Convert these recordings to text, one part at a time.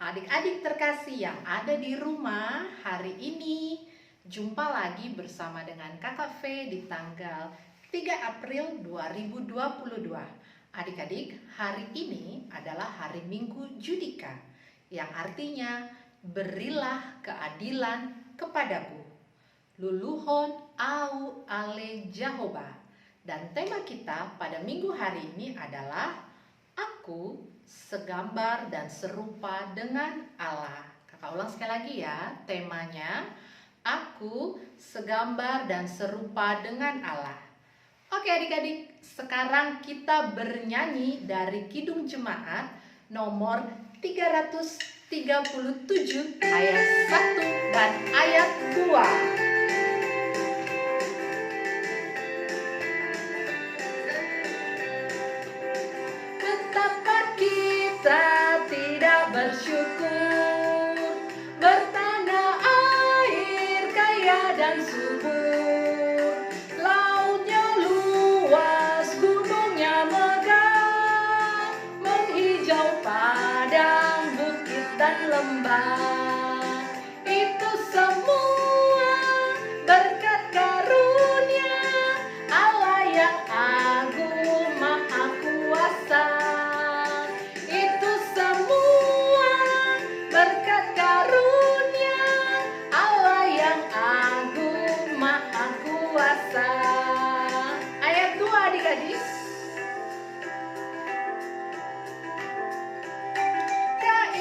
Adik-adik terkasih yang ada di rumah, hari ini jumpa lagi bersama dengan Kakak V di tanggal 3 April 2022. Adik-adik, hari ini adalah hari Minggu Judika, yang artinya berilah keadilan kepadaku. Luluhon au ale Jehovah. Dan tema kita pada minggu hari ini adalah Aku segambar dan serupa dengan Allah. Kakak ulang sekali lagi ya, temanya Aku segambar dan serupa dengan Allah. Oke adik-adik, sekarang kita bernyanyi dari Kidung Jemaat nomor 337 ayat 1 dan ayat 2. Bersyukur bertanah air kaya dan subur, lautnya luas, gunungnya megah, menghijau padang, bukit dan lembah. Itu semua berkat karunia Allah yang agung maha kuasa. Ayat 2 adik-adik.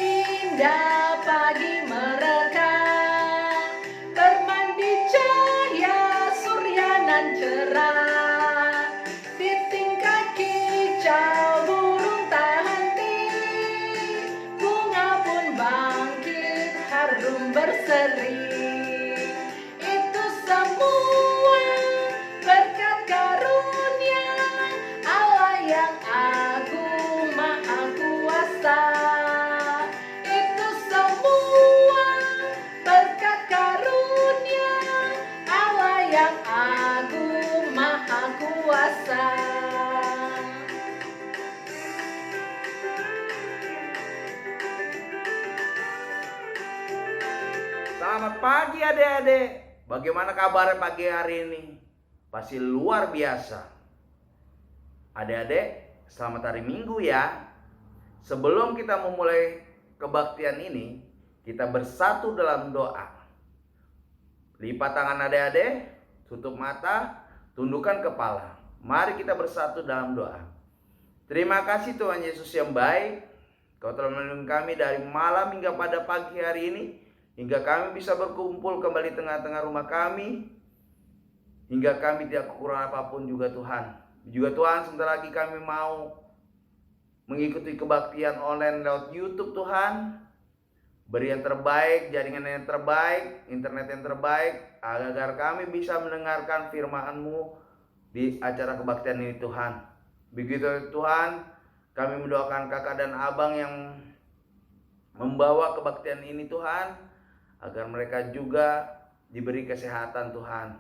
Indah pagi mereka, bermandi cahaya surya nan cerah, titing kaki kicau burung tak henti, bunga pun bangkit harum berseri. Itu semua berkat karunia Allah yang agung maha kuasa. Selamat pagi adik-adik. Bagaimana kabarnya pagi hari ini? Pasti luar biasa. Adik-adik, selamat hari Minggu ya. Sebelum kita memulai kebaktian ini, kita bersatu dalam doa. Lipat tangan adik-adik, tutup mata, tundukkan kepala. Mari kita bersatu dalam doa. Terima kasih Tuhan Yesus yang baik. Kau telah melindungi kami dari malam hingga pada pagi hari ini, hingga kami bisa berkumpul kembali tengah-tengah rumah kami, hingga kami tidak kekurangan apapun juga Tuhan. Juga Tuhan, sebentar lagi kami mau mengikuti kebaktian online lewat YouTube Tuhan. Beri yang terbaik, jaringan yang terbaik, internet yang terbaik, agar kami bisa mendengarkan firman-Mu di acara kebaktian ini Tuhan. Begitu Tuhan, kami mendoakan kakak dan abang yang membawa kebaktian ini Tuhan, agar mereka juga diberi kesehatan Tuhan.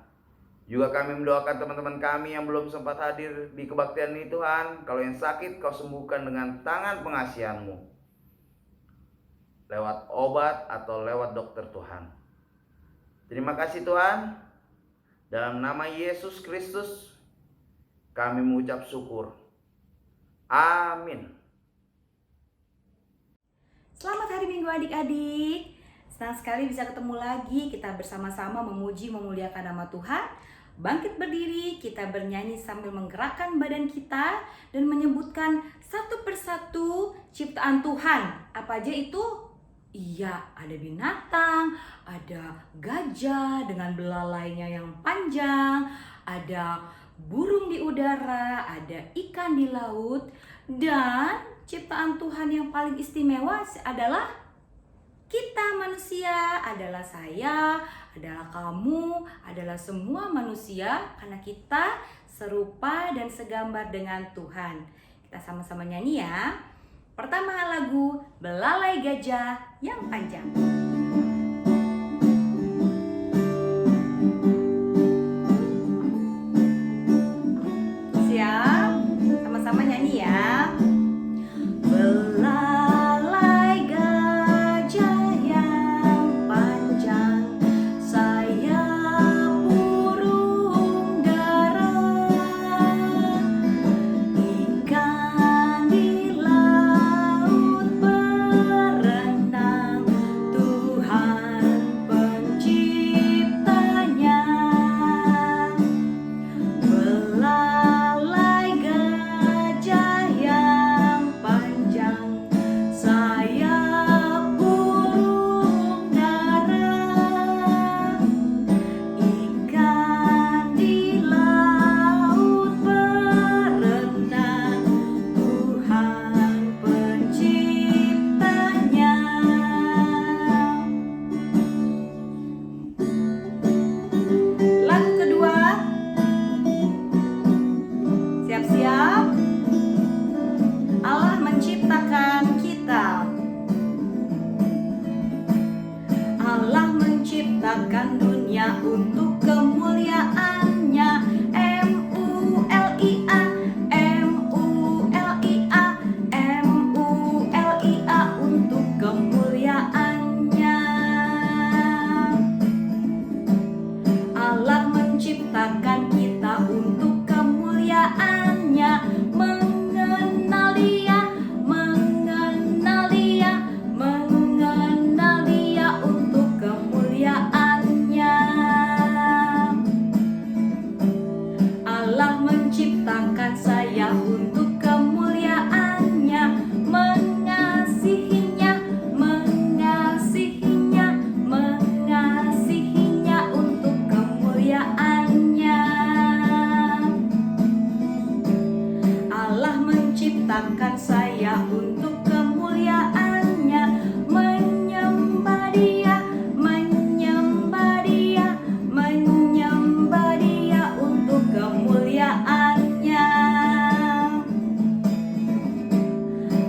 Juga kami mendoakan teman-teman kami yang belum sempat hadir di kebaktian ini Tuhan. Kalau yang sakit kau sembuhkan dengan tangan pengasihan-Mu, lewat obat atau lewat dokter Tuhan. Terima kasih Tuhan. Dalam nama Yesus Kristus kami mengucap syukur. Amin. Selamat hari Minggu adik-adik. Senang sekali bisa ketemu lagi. Kita bersama-sama memuji memuliakan nama Tuhan. Bangkit berdiri, kita bernyanyi sambil menggerakkan badan kita dan menyebutkan satu persatu ciptaan Tuhan. Apa aja itu? Iya, ada binatang, ada gajah dengan belalainya yang panjang, ada burung di udara, ada ikan di laut, dan ciptaan Tuhan yang paling istimewa adalah kita manusia, adalah saya, adalah kamu, adalah semua manusia, karena kita serupa dan segambar dengan Tuhan. Kita sama-sama nyanyi ya. Pertama lagu Belalai Gajah yang Panjang. Sama-sama nyanyi ya. Belalai gajah menciptakan saya untuk kemuliaan-Nya, menyembah Dia, menyembah Dia, menyembah Dia untuk kemuliaan-Nya.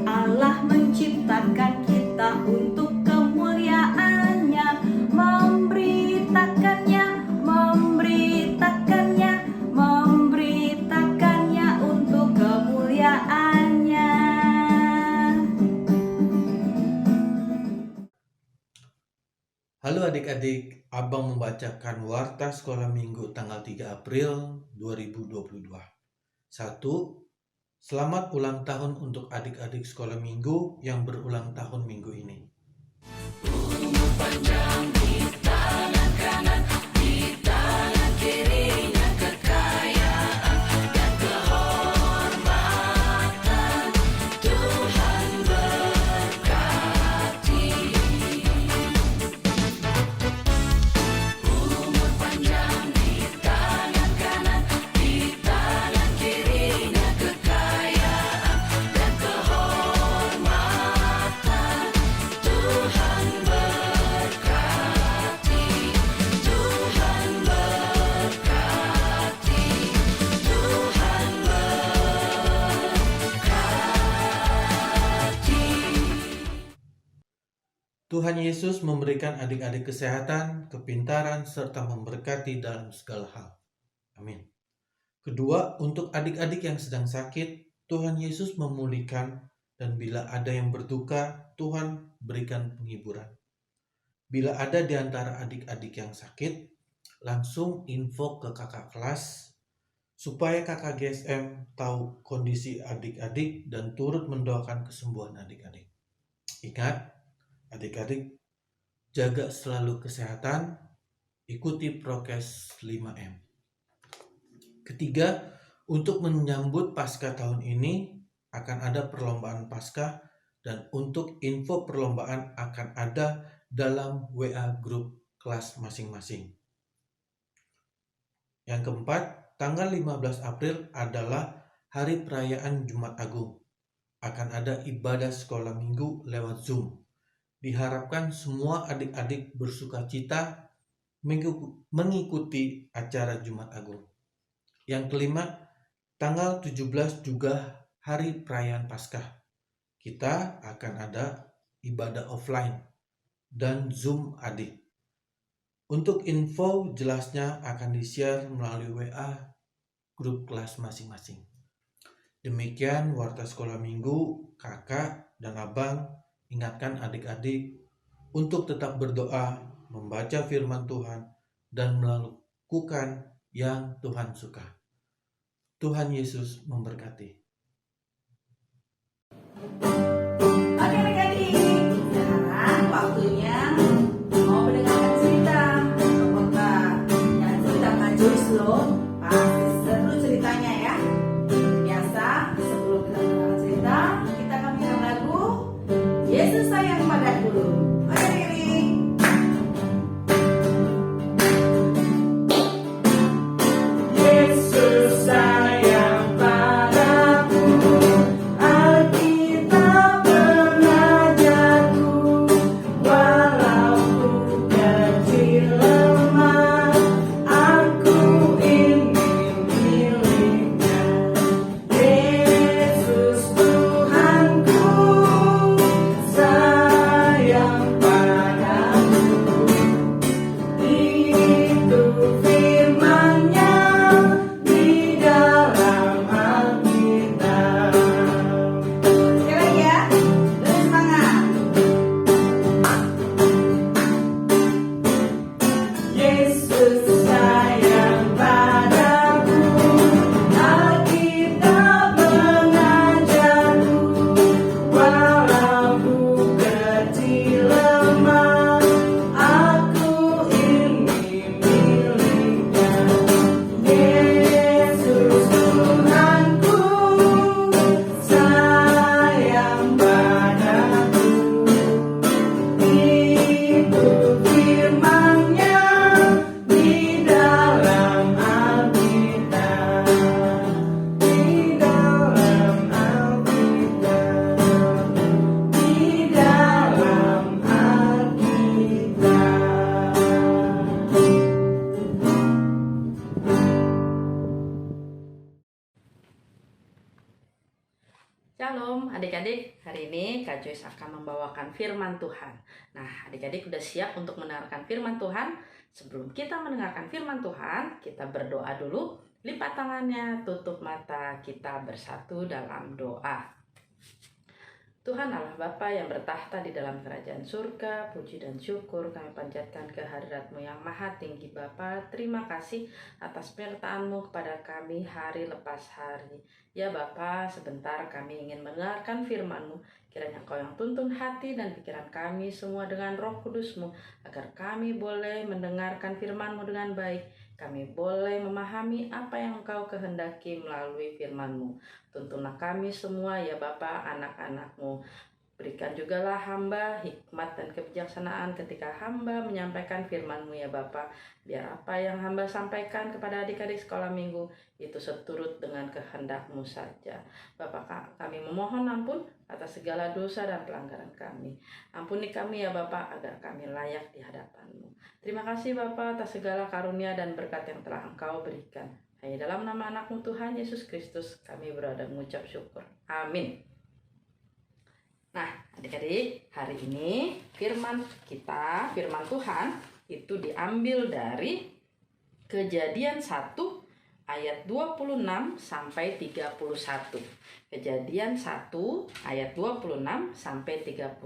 Allah menciptakan kita untuk kemuliaan-Nya, memberitakannya, memberitakannya, memberitakannya untuk kemuliaan-Nya. Halo adik-adik, Abang membacakan Warta Sekolah Minggu tanggal 3 April 2022. 1. Selamat ulang tahun untuk adik-adik sekolah minggu yang berulang tahun minggu ini. Tuhan Yesus memberikan adik-adik kesehatan, kepintaran, serta memberkati dalam segala hal. Amin. Kedua, untuk adik-adik yang sedang sakit, Tuhan Yesus memulihkan, dan bila ada yang berduka, Tuhan berikan penghiburan. Bila ada di antara adik-adik yang sakit, langsung info ke kakak kelas, supaya kakak GSM tahu kondisi adik-adik dan turut mendoakan kesembuhan adik-adik. Ingat, adik-adik, jaga selalu kesehatan, ikuti prokes 5M. Ketiga, untuk menyambut Paskah tahun ini akan ada perlombaan Paskah, dan untuk info perlombaan akan ada dalam WA grup kelas masing-masing. Yang keempat, tanggal 15 April adalah hari perayaan Jumat Agung. Akan ada ibadah sekolah minggu lewat Zoom. Diharapkan semua adik-adik bersukacita mengikuti acara Jumat Agung. Yang kelima, tanggal 17 juga hari perayaan Paskah. Kita akan ada ibadah offline dan Zoom adik. Untuk info jelasnya akan di-share melalui WA grup kelas masing-masing. Demikian Warta Sekolah Minggu, kakak dan abang ingatkan adik-adik untuk tetap berdoa, membaca firman Tuhan, dan melakukan yang Tuhan suka. Tuhan Yesus memberkati. Oke adik-adik, sekarang waktunya mau mendengarkan cerita. Apakah yang cerita Kak Joyce loh? Pasti seru ceritanya ya. Biasa sebelum kita mendengarkan cerita, kita akan menyanyi lagu Yesus sayang padaku. Oke adik-adik. Yesus sayang padaku. Shalom adik-adik, hari ini Kak Joyce akan membawakan firman Tuhan. Nah, adik-adik udah siap untuk mendengarkan firman Tuhan? Sebelum kita mendengarkan firman Tuhan, kita berdoa dulu. Lipat tangannya, tutup mata, kita bersatu dalam doa. Tuhan Allah Bapa yang bertahta di dalam kerajaan surga, puji dan syukur kami panjatkan ke hadirat-Mu yang maha tinggi Bapa. Terima kasih atas penyertaan-Mu kepada kami hari lepas hari. Ya Bapa, sebentar kami ingin mendengarkan firman-Mu. Kiranya Engkau yang tuntun hati dan pikiran kami semua dengan Roh Kudus-Mu, agar kami boleh mendengarkan firman-Mu dengan baik. Kami boleh memahami apa yang Engkau kehendaki melalui firman-Mu. Tuntunlah kami semua ya Bapa, anak-anak-Mu. Berikan jugalah hamba hikmat dan kebijaksanaan ketika hamba menyampaikan firman-Mu ya Bapa. Biar apa yang hamba sampaikan kepada adik-adik sekolah minggu itu seturut dengan kehendak-Mu saja. Bapa, kami memohon ampun atas segala dosa dan pelanggaran kami. Ampuni kami ya Bapa, agar kami layak di hadapan-Mu. Terima kasih Bapa atas segala karunia dan berkat yang telah Engkau berikan. Hanya dalam nama anak-Mu Tuhan Yesus Kristus kami berada mengucap syukur. Amin. Nah, adik-adik, hari ini firman Tuhan itu diambil dari Kejadian 1 ayat 26 sampai 31. Kejadian 1 ayat 26 sampai 31.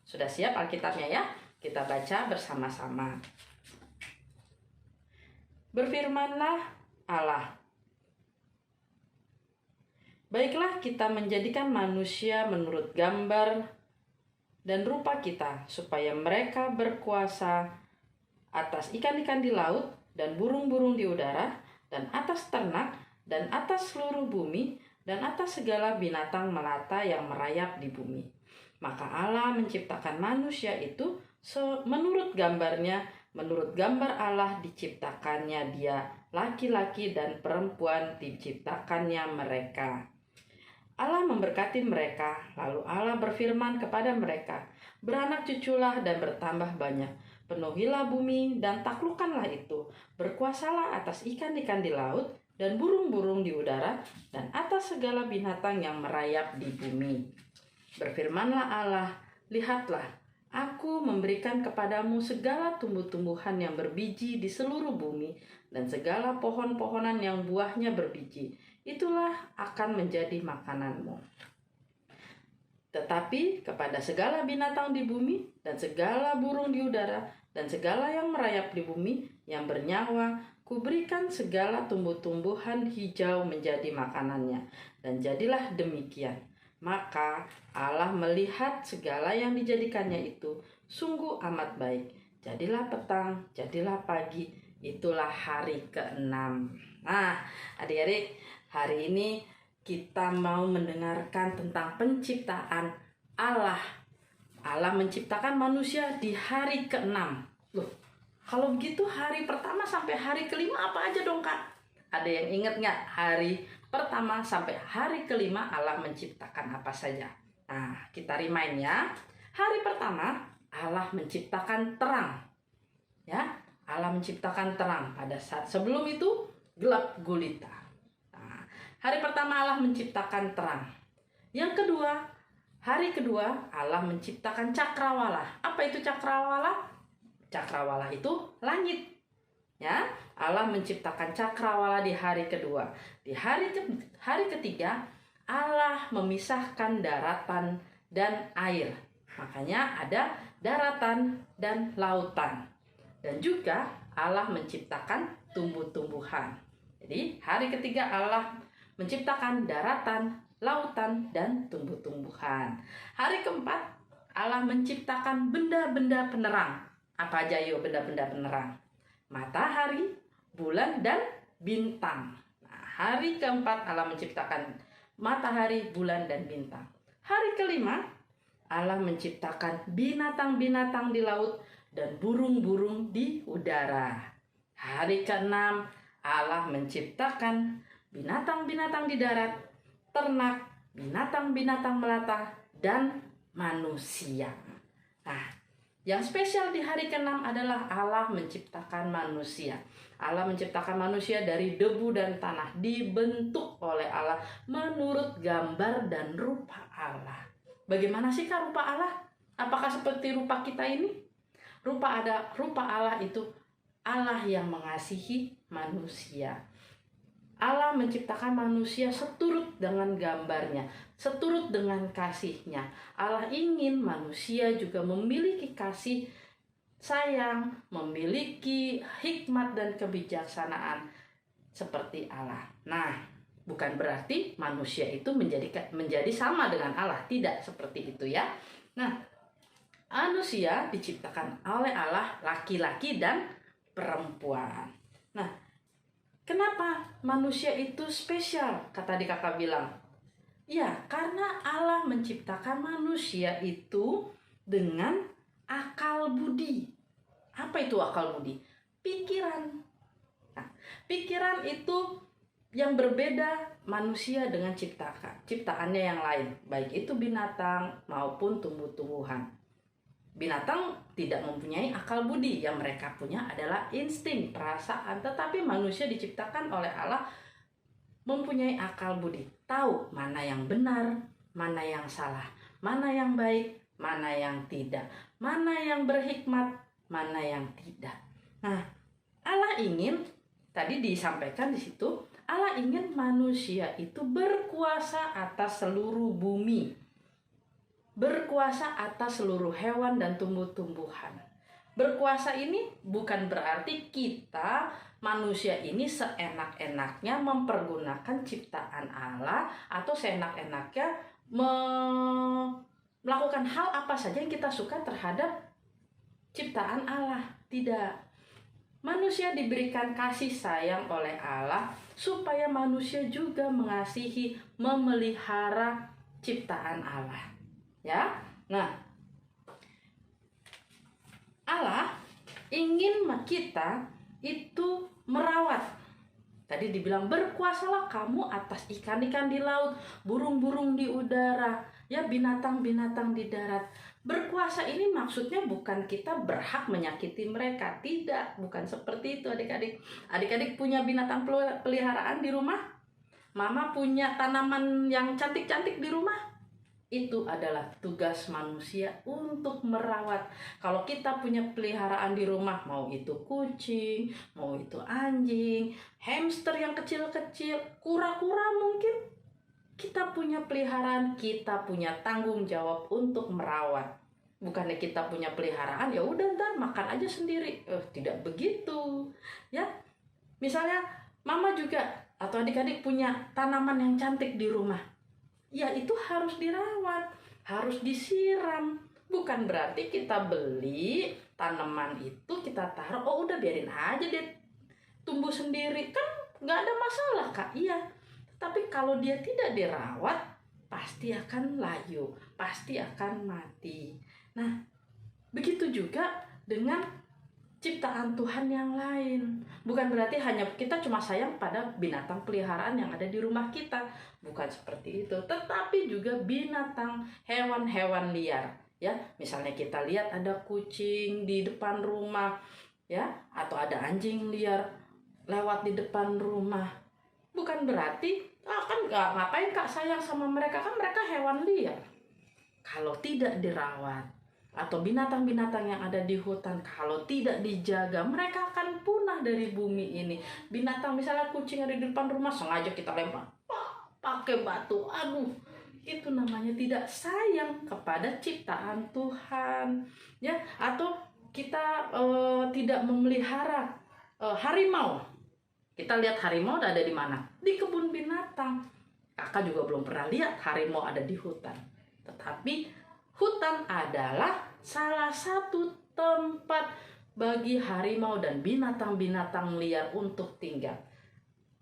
Sudah siap Alkitabnya ya? Kita baca bersama-sama. Berfirmanlah Allah, baiklah kita menjadikan manusia menurut gambar dan rupa kita, supaya mereka berkuasa atas ikan-ikan di laut dan burung-burung di udara, dan atas ternak, dan atas seluruh bumi, dan atas segala binatang melata yang merayap di bumi. Maka Allah menciptakan manusia itu menurut gambarnya, menurut gambar Allah diciptakannya dia, laki-laki dan perempuan diciptakannya mereka. Allah memberkati mereka, lalu Allah berfirman kepada mereka, beranak cuculah dan bertambah banyak, penuhilah bumi dan taklukkanlah itu, berkuasalah atas ikan-ikan di laut dan burung-burung di udara, dan atas segala binatang yang merayap di bumi. Berfirmanlah Allah, lihatlah, Aku memberikan kepadamu segala tumbuh-tumbuhan yang berbiji di seluruh bumi dan segala pohon-pohonan yang buahnya berbiji. Itulah akan menjadi makananmu. Tetapi kepada segala binatang di bumi dan segala burung di udara dan segala yang merayap di bumi yang bernyawa, kuberikan segala tumbuh-tumbuhan hijau menjadi makanannya. Dan jadilah demikian. Maka Allah melihat segala yang dijadikannya itu sungguh amat baik. Jadilah petang, jadilah pagi, itulah hari ke-6. Nah, adik-adik, hari ini kita mau mendengarkan tentang penciptaan Allah. Allah menciptakan manusia di hari ke-6. Loh, kalau begitu hari pertama sampai hari ke-5 apa aja dong Kak? Ada yang ingat nggak hari pertama sampai hari ke-5 Allah menciptakan apa saja? Nah, kita remind ya. Hari pertama Allah menciptakan terang. Ya, Allah menciptakan terang. Pada saat sebelum itu gelap gulita. Nah, hari pertama Allah menciptakan terang. Yang kedua, hari kedua Allah menciptakan cakrawala. Apa itu cakrawala? Cakrawala itu langit. Ya, Allah menciptakan cakrawala di hari kedua. Di hari ketiga Allah memisahkan daratan dan air. Makanya ada daratan dan lautan. Dan juga Allah menciptakan tumbuh-tumbuhan. Jadi hari ketiga Allah menciptakan daratan, lautan, dan tumbuh-tumbuhan. Hari keempat Allah menciptakan benda-benda penerang. Apa aja yuk benda-benda penerang? Matahari, bulan, dan bintang. Nah, hari keempat Allah menciptakan matahari, bulan, dan bintang. Hari kelima Allah menciptakan binatang-binatang di laut dan burung-burung di udara. Hari keenam Allah menciptakan binatang-binatang di darat, ternak, binatang-binatang melata, dan manusia. Nah, Yang spesial di hari ke-6 adalah Allah menciptakan manusia. Allah menciptakan manusia dari debu dan tanah, dibentuk oleh Allah menurut gambar dan rupa Allah. Bagaimana sih Kak rupa Allah? Apakah seperti rupa kita ini? Rupa Allah itu Allah yang mengasihi manusia. Allah menciptakan manusia seturut dengan gambarnya, seturut dengan kasihnya. Allah ingin manusia juga memiliki kasih sayang, memiliki hikmat dan kebijaksanaan seperti Allah. Nah, bukan berarti manusia itu menjadi sama dengan Allah, tidak seperti itu ya. Nah, manusia diciptakan oleh Allah laki-laki dan perempuan. Nah, kenapa manusia itu spesial? Kata tadi kakak bilang, ya karena Allah menciptakan manusia itu dengan akal budi. Apa itu akal budi? Pikiran. Nah, pikiran itu yang berbeda manusia dengan ciptaannya yang lain, baik itu binatang maupun tumbuh-tumbuhan. Binatang tidak mempunyai akal budi, yang mereka punya adalah insting, perasaan. Tetapi manusia diciptakan oleh Allah mempunyai akal budi, tahu mana yang benar, mana yang salah, mana yang baik, mana yang tidak, mana yang berhikmat, mana yang tidak. Nah, Allah ingin, tadi disampaikan di situ, Allah ingin manusia itu berkuasa atas seluruh bumi, berkuasa atas seluruh hewan dan tumbuh-tumbuhan. Berkuasa ini bukan berarti kita manusia ini seenak-enaknya mempergunakan ciptaan Allah atau seenak-enaknya melakukan hal apa saja yang kita suka terhadap ciptaan Allah. Tidak. Manusia diberikan kasih sayang oleh Allah supaya manusia juga mengasihi, memelihara ciptaan Allah. Ya, nah, Allah ingin kita itu merawat. Tadi dibilang berkuasalah kamu atas ikan-ikan di laut, burung-burung di udara, ya binatang-binatang di darat. Berkuasa ini maksudnya bukan kita berhak menyakiti mereka, tidak, bukan seperti itu adik-adik. Adik-adik punya binatang peliharaan di rumah? Mama punya tanaman yang cantik-cantik di rumah? Itu adalah tugas manusia untuk merawat. Kalau kita punya peliharaan di rumah, mau itu kucing, mau itu anjing, hamster yang kecil-kecil, kura-kura mungkin, kita punya peliharaan, kita punya tanggung jawab untuk merawat. Bukannya kita punya peliharaan, ya udah ntar makan aja sendiri. Tidak begitu. Ya, misalnya mama juga atau adik-adik punya tanaman yang cantik di rumah. Ya itu harus dirawat, harus disiram. Bukan berarti kita beli tanaman itu kita taruh, oh udah biarin aja dia tumbuh sendiri. Kan nggak ada masalah Kak, iya. Tapi kalau dia tidak dirawat, pasti akan layu, pasti akan mati. Nah, begitu juga dengan ciptaan Tuhan yang lain. Bukan berarti hanya kita cuma sayang pada binatang peliharaan yang ada di rumah kita. Bukan seperti itu. Tetapi juga binatang, hewan-hewan liar. Ya, misalnya kita lihat ada kucing di depan rumah, ya, atau ada anjing liar lewat di depan rumah. Bukan berarti kan ngapain Kak sayang sama mereka, kan mereka hewan liar. Kalau tidak dirawat, atau binatang-binatang yang ada di hutan kalau tidak dijaga, mereka akan punah dari bumi ini. Binatang misalnya kucing ada di depan rumah, sengaja kita lempar pakai batu, aduh, itu namanya tidak sayang kepada ciptaan Tuhan, ya. Atau kita tidak memelihara harimau. Kita lihat harimau ada di mana? Di kebun binatang. Kakak juga belum pernah lihat harimau ada di hutan. Tetapi hutan adalah salah satu tempat bagi harimau dan binatang-binatang liar untuk tinggal.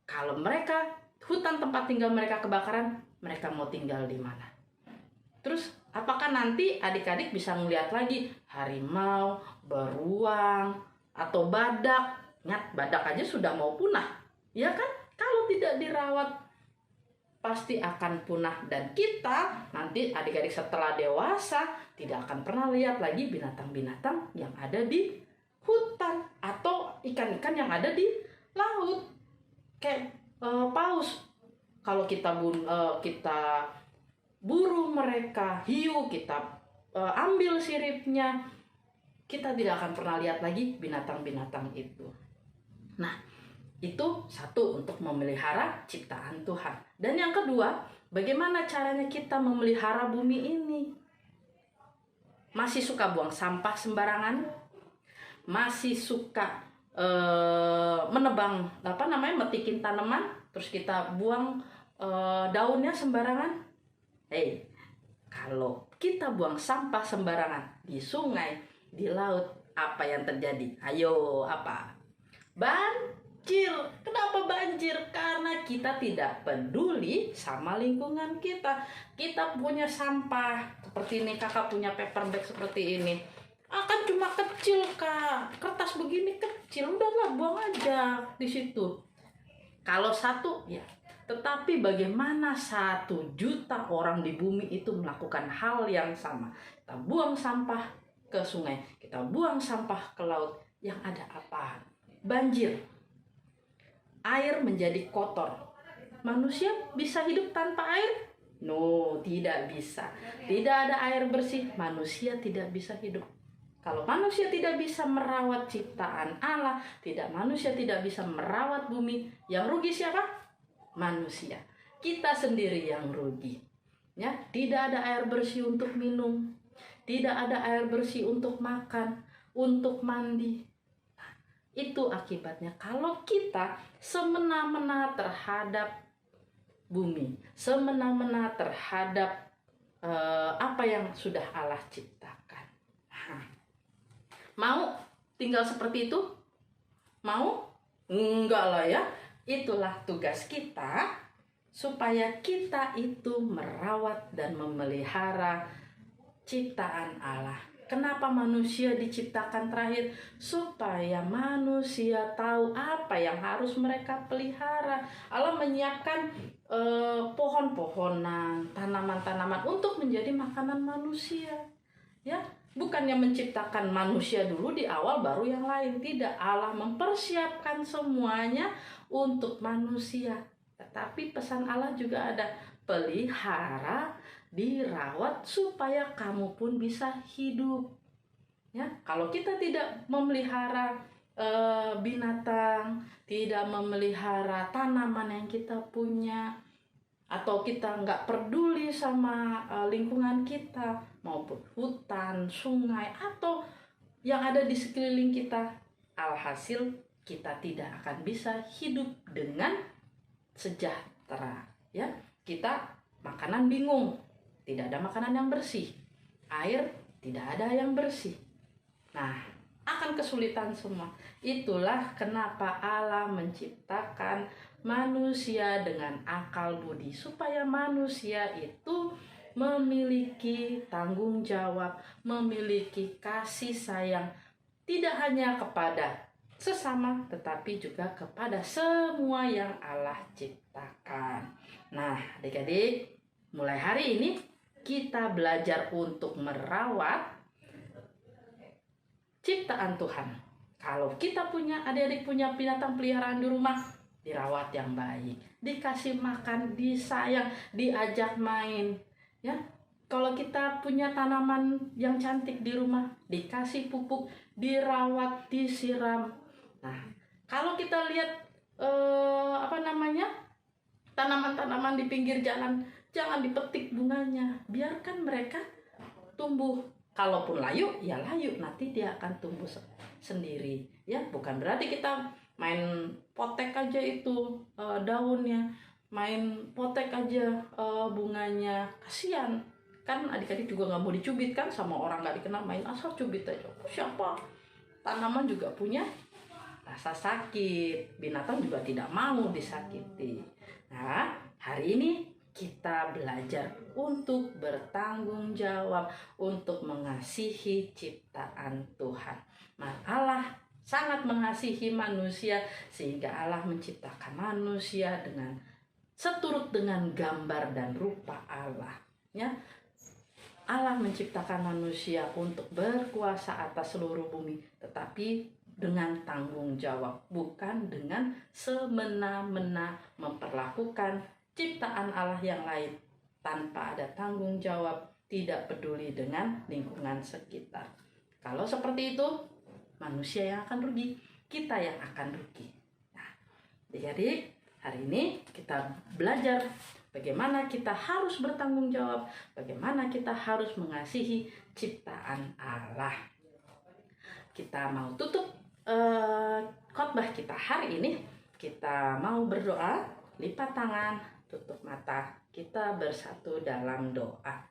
Kalau hutan tempat tinggal mereka kebakaran, mereka mau tinggal di mana? Terus apakah nanti adik-adik bisa melihat lagi harimau, beruang, atau badak? Ingat, badak aja sudah mau punah, ya kan? Kalau tidak dirawat. pasti akan punah, dan kita nanti adik-adik setelah dewasa tidak akan pernah lihat lagi binatang-binatang yang ada di hutan atau ikan-ikan yang ada di laut kayak paus. Kalau kita buru mereka, hiu, kita ambil siripnya, kita tidak akan pernah lihat lagi binatang-binatang itu. Nah, itu satu, untuk memelihara ciptaan Tuhan. Dan yang kedua, bagaimana caranya kita memelihara bumi ini? Masih suka buang sampah sembarangan? Masih suka metikin tanaman, terus kita buang daunnya sembarangan? Kalau kita buang sampah sembarangan di sungai, di laut, apa yang terjadi? Ayo, apa? Banjir. Kenapa banjir? Karena kita tidak peduli sama lingkungan kita. Kita punya sampah seperti ini, kakak punya paper bag seperti ini. Kan cuma kecil, Kak. Kertas begini kecil, udahlah buang aja di situ. Kalau satu, ya. Tetapi bagaimana 1 juta orang di bumi itu melakukan hal yang sama? Kita buang sampah ke sungai, kita buang sampah ke laut. Yang ada apa? Banjir. Air menjadi kotor. Manusia bisa hidup tanpa air? No, tidak bisa. Tidak ada air bersih, manusia tidak bisa hidup. Kalau manusia tidak bisa merawat ciptaan Allah, manusia tidak bisa merawat bumi, yang rugi siapa? Manusia. Kita sendiri yang rugi. Ya, tidak ada air bersih untuk minum, tidak ada air bersih untuk makan, untuk mandi. Nah, itu akibatnya kalau kita semena-mena terhadap bumi, semena-mena terhadap apa yang sudah Allah ciptakan. Mau tinggal seperti itu? Mau? Enggak lah ya. Itulah tugas kita, supaya kita itu merawat dan memelihara ciptaan Allah. Kenapa manusia diciptakan terakhir? Supaya manusia tahu apa yang harus mereka pelihara. Allah menyiapkan pohon-pohonan, tanaman-tanaman untuk menjadi makanan manusia. Ya, bukannya menciptakan manusia dulu di awal baru yang lain. Tidak, Allah mempersiapkan semuanya untuk manusia. Tetapi pesan Allah juga ada, pelihara, dirawat supaya kamu pun bisa hidup. Ya, kalau kita tidak memelihara binatang, tidak memelihara tanaman yang kita punya, atau kita nggak peduli sama lingkungan kita, maupun hutan, sungai, atau yang ada di sekeliling kita, alhasil kita tidak akan bisa hidup dengan sejahtera. Ya, kita makanan bingung, tidak ada makanan yang bersih, air tidak ada yang bersih. Nah, akan kesulitan semua. Itulah kenapa Allah menciptakan manusia dengan akal budi, supaya manusia itu memiliki tanggung jawab, memiliki kasih sayang, tidak hanya kepada sesama, tetapi juga kepada semua yang Allah ciptakan. Nah, adik-adik, mulai hari ini kita belajar untuk merawat ciptaan Tuhan. Kalau kita punya, adik-adik punya binatang peliharaan di rumah, dirawat yang baik, dikasih makan, disayang, diajak main. Ya, kalau kita punya tanaman yang cantik di rumah, dikasih pupuk, dirawat, disiram. Nah, kalau kita lihat tanaman-tanaman di pinggir jalan, jangan dipetik bunganya, biarkan mereka tumbuh. Kalaupun layu, ya layu, nanti dia akan tumbuh sendiri. Ya, bukan berarti kita main potek aja itu daunnya, main potek aja bunganya, kasihan. Kan adik-adik juga nggak mau dicubit kan sama orang nggak dikenal, main asal cubit aja. Siapa? Tanaman juga punya rasa sakit, binatang juga tidak mau disakiti. Nah, hari ini kita belajar untuk bertanggung jawab, untuk mengasihi ciptaan Tuhan. Nah, Allah sangat mengasihi manusia, sehingga Allah menciptakan manusia dengan seturut dengan gambar dan rupa Allah. Ya, Allah menciptakan manusia untuk berkuasa atas seluruh bumi, tetapi dengan tanggung jawab, bukan dengan semena-mena memperlakukan ciptaan Allah yang lain tanpa ada tanggung jawab, tidak peduli dengan lingkungan sekitar. Kalau seperti itu, manusia yang akan rugi, kita yang akan rugi. Nah, jadi hari ini kita belajar bagaimana kita harus bertanggung jawab, bagaimana kita harus mengasihi ciptaan Allah. Kita mau tutup khotbah kita hari ini. Kita mau berdoa, lipat tangan, tutup mata, kita bersatu dalam doa.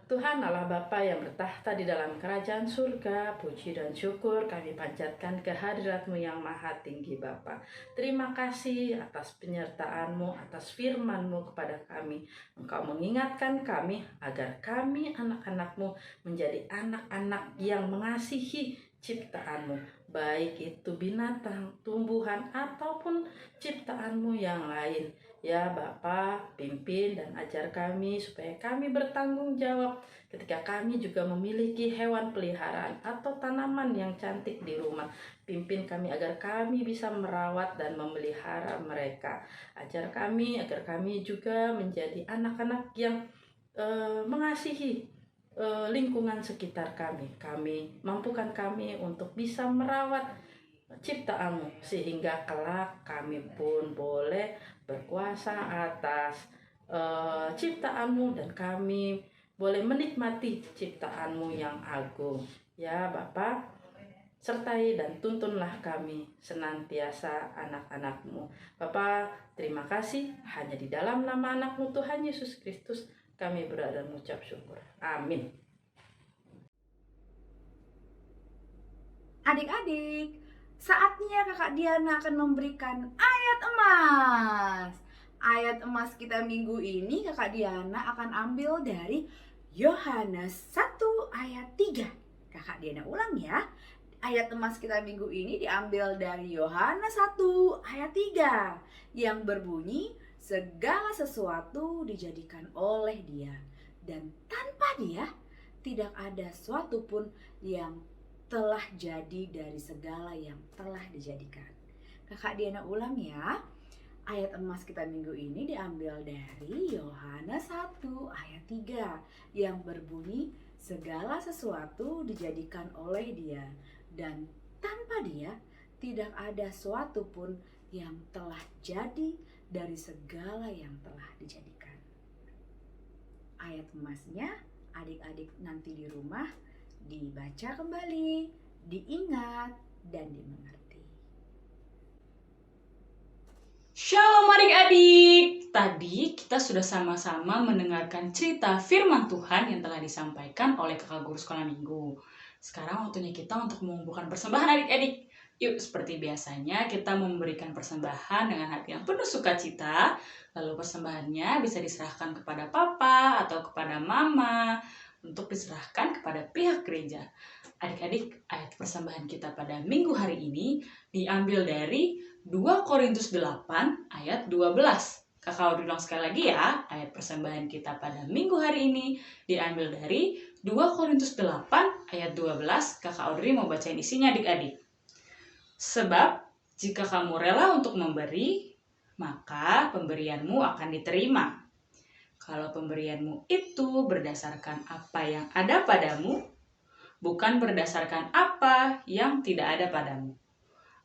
Tuhan Allah Bapa yang bertahta di dalam kerajaan surga, puji dan syukur kami panjatkan kehadirat-Mu yang maha tinggi Bapa. Terima kasih atas penyertaan-Mu, atas firman-Mu kepada kami. Engkau mengingatkan kami agar kami anak-anak-Mu menjadi anak-anak yang mengasihi ciptaan-Mu, baik itu binatang, tumbuhan, ataupun ciptaan-Mu yang lain. Ya Bapa, pimpin dan ajar kami supaya kami bertanggung jawab ketika kami juga memiliki hewan peliharaan atau tanaman yang cantik di rumah. Pimpin kami agar kami bisa merawat dan memelihara mereka. Ajar kami agar kami juga menjadi anak-anak yang mengasihi lingkungan sekitar kami. Mampukan kami untuk bisa merawat ciptaan-Mu sehingga kelak kami pun boleh berkuasa atas ciptaan-Mu dan kami boleh menikmati ciptaan-Mu yang agung. Ya Bapa, sertai dan tuntunlah kami senantiasa anak-anak-Mu. Bapa, terima kasih, hanya di dalam nama anak-Mu Tuhan Yesus Kristus kami berada mengucap syukur. Amin. Adik-adik, saatnya Kakak Diana akan memberikan ayat emas. Ayat emas kita minggu ini Kakak Diana akan ambil dari Yohanes 1 ayat 3. Kakak Diana ulang ya. Ayat emas kita minggu ini diambil dari Yohanes 1 ayat 3 yang berbunyi, segala sesuatu dijadikan oleh Dia, dan tanpa Dia tidak ada suatu pun yang telah jadi dari segala yang telah dijadikan. Kakak Diana ulang ya. Ayat emas kita minggu ini diambil dari Yohanes 1 ayat 3 yang berbunyi, segala sesuatu dijadikan oleh Dia, dan tanpa Dia tidak ada suatu pun yang telah jadi dari segala yang telah dijadikan. Ayat emasnya adik-adik nanti di rumah dibaca kembali, diingat, dan dimengerti. Shalom adik-adik. Tadi kita sudah sama-sama mendengarkan cerita firman Tuhan yang telah disampaikan oleh kakak guru sekolah minggu. Sekarang waktunya kita untuk mengumpulkan persembahan adik-adik. Yuk, seperti biasanya kita memberikan persembahan dengan hati yang penuh sukacita. Lalu persembahannya bisa diserahkan kepada papa atau kepada mama untuk diserahkan kepada pihak gereja. Adik-adik, ayat persembahan kita pada minggu hari ini diambil dari 2 Korintus 8 ayat 12. Kakak ulang sekali lagi ya, ayat persembahan kita pada minggu hari ini diambil dari 2 Korintus 8 ayat 12. Kakak Audrey mau bacain isinya adik-adik. Sebab jika kamu rela untuk memberi, maka pemberianmu akan diterima. Kalau pemberianmu itu berdasarkan apa yang ada padamu, bukan berdasarkan apa yang tidak ada padamu.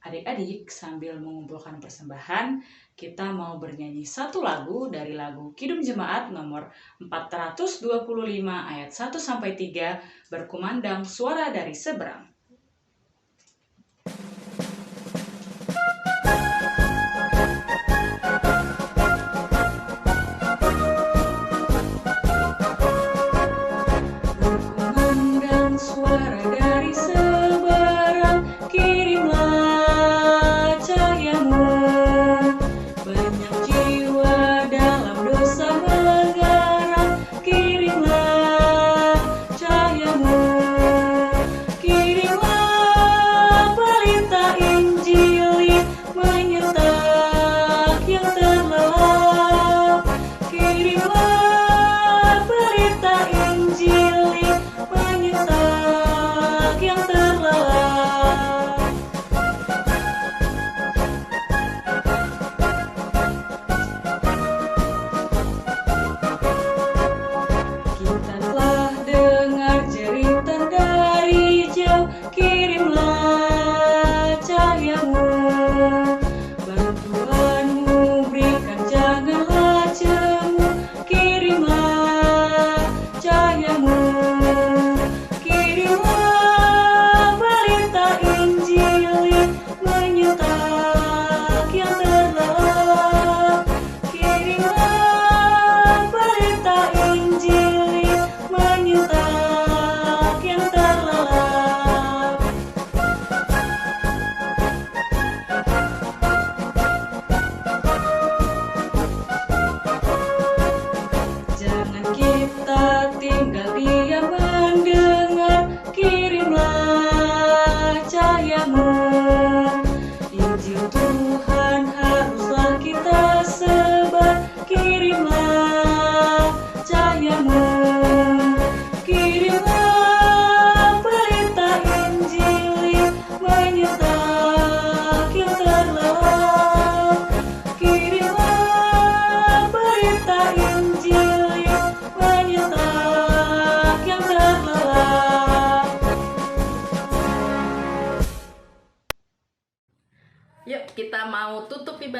Adik-adik, sambil mengumpulkan persembahan, kita mau bernyanyi satu lagu dari lagu Kidung Jemaat nomor 425 ayat 1-3, berkumandang suara dari seberang. Berkumandang suara dari seberang, kirimlah cahyamu. Banyak jiwa dalam dosa menggarang, kirimlah cahyamu. Kirimlah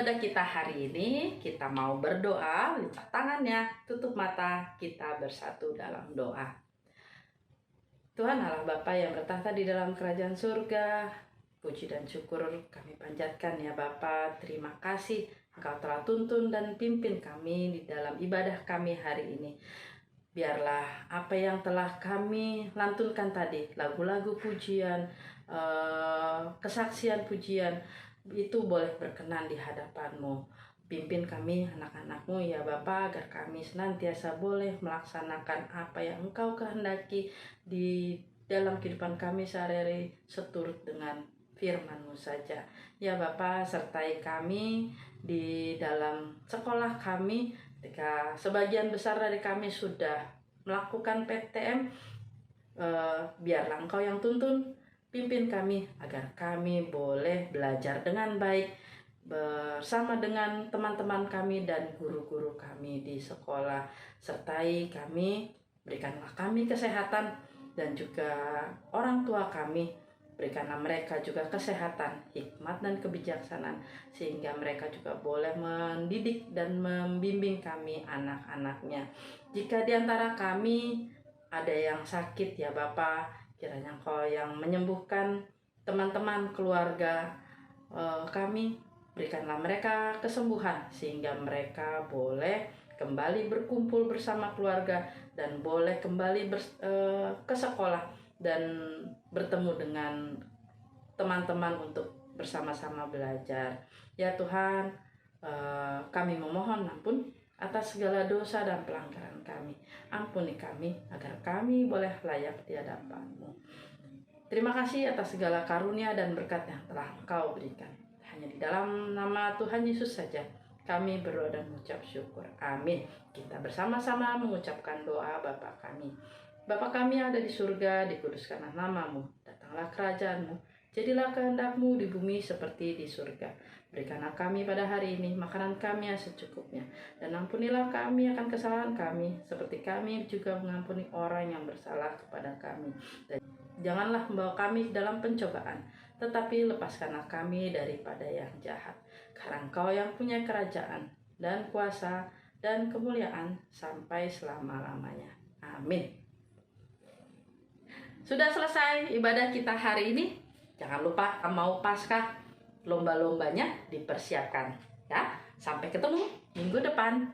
ibadah kita hari ini, kita mau berdoa, lipat tangannya, tutup mata, kita bersatu dalam doa. Tuhan Allah Bapa yang bertahta di dalam kerajaan surga, puji dan syukur kami panjatkan ya Bapa. Terima kasih Engkau telah tuntun dan pimpin kami di dalam ibadah kami hari ini. Biarlah apa yang telah kami lantunkan tadi, lagu-lagu pujian, kesaksian pujian, itu boleh berkenan di hadapan-Mu. Pimpin kami anak-anak-Mu ya Bapa, agar kami senantiasa boleh melaksanakan apa yang Engkau kehendaki di dalam kehidupan kami sehari-hari, seturut dengan firman-Mu saja. Ya Bapa, sertai kami di dalam sekolah kami, ketika sebagian besar dari kami sudah melakukan PTM, biarlah Engkau yang tuntun, pimpin kami agar kami boleh belajar dengan baik bersama dengan teman-teman kami dan guru-guru kami di sekolah. Sertai kami, berikanlah kami kesehatan, dan juga orang tua kami, berikanlah mereka juga kesehatan, hikmat dan kebijaksanaan, sehingga mereka juga boleh mendidik dan membimbing kami anak-anaknya. Jika di antara kami ada yang sakit ya Bapa, kiranya Engkau yang menyembuhkan teman-teman keluarga kami, berikanlah mereka kesembuhan sehingga mereka boleh kembali berkumpul bersama keluarga dan boleh kembali ke sekolah dan bertemu dengan teman-teman untuk bersama-sama belajar. Ya Tuhan, kami memohon ampun atas segala dosa dan pelanggaran kami. Ampuni kami agar kami boleh layak di hadapan-Mu. Terima kasih atas segala karunia dan berkat yang telah Engkau berikan. Hanya di dalam nama Tuhan Yesus saja kami berdoa dan mengucap syukur. Amin. Kita bersama-sama mengucapkan doa Bapa kami. Bapa kami yang ada di surga, dikuduskanlah nama-Mu. Datanglah kerajaan-Mu. Jadilah kehendak-Mu di bumi seperti di surga. Berikanlah kami pada hari ini makanan kami yang secukupnya. Dan ampunilah kami akan kesalahan kami, seperti kami juga mengampuni orang yang bersalah kepada kami. Dan janganlah membawa kami dalam pencobaan, tetapi lepaskanlah kami daripada yang jahat. Karena Engkau yang punya kerajaan dan kuasa dan kemuliaan sampai selama-lamanya. Amin. Sudah selesai ibadah kita hari ini. Jangan lupa mau Paskah, lomba-lombanya dipersiapkan ya. Sampai ketemu minggu depan.